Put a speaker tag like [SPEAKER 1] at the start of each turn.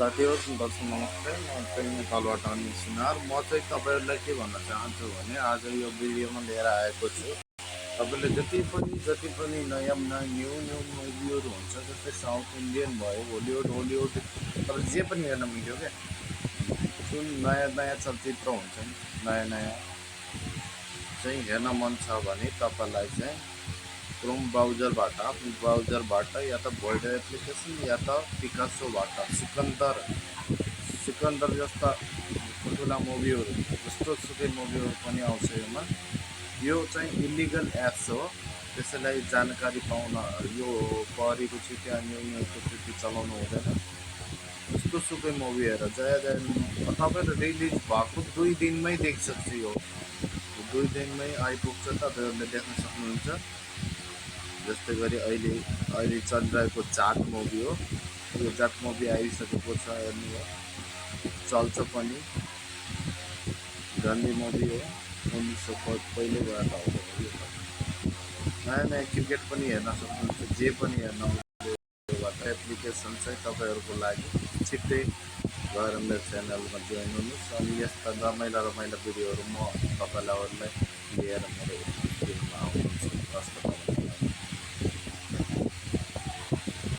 [SPEAKER 1] साथीहरू दर्शक नमस्ते, म चाहिँ नेपालबाट अनिल सिन्हार। म चाहिँ तपाईँहरूलाई के भन्न चाहन्छु भने आज यो भिडियोमा लिएर आएको छु। तपाईँले जति पनि नयाँ न्यू मुभीहरू हुन्छ, जस्तै साउथ इन्डियन भयो, हलिउड तपाईँ जे पनि हेर्न मिल्यो क्या। जुन नयाँ चलचित्र हुन्छ नि, नयाँ चाहिँ हेर्न मन छ भने तपाईँलाई चाहिँ क्रोम ब्राउजरबाट या त भोइड एप्लिकेसन या त पिकासोबाट सिकन्दर जस्ता ठुल्ठुला मुभीहरू जस्तो सुकै मुभीहरू पनि आउँछ। यो चाहिँ इलिगल एप्स हो, त्यसैलाई जानकारी पाउन यो पढेको छु त्यहाँ न्यू त्यति चलाउनु हुँदैन। जस्तो सुकै मुभी हेरेर तपाईँहरू रिलिज भएको 2 दिनमै देखिसक्छ। यो 2 दिनमै आइपुग्छ, तपाईँहरूले देख्न सक्नुहुन्छ। जस्तै गरी अहिले चलिरहेको जाट मुभी हो, यो जाट मुभी आइसकेको छ, हेर्नु हो, चल्छ पनि। गान्धी मुभी हो, 1900 पहिलेबाट आउँछ। नयाँ क्रिकेट पनि हेर्न सक्नुहुन्छ, जे पनि हेर्न एप्लिकेसन चाहिँ तपाईँहरूको लागि छिट्टै गएर मेरो च्यानलमा जोइन हुनुहोस्। अनि यस्ता रमाइला भिडियोहरू म तपाईँलाई लिएर मेरो स्क्रिनमा आउनुहुन्छ।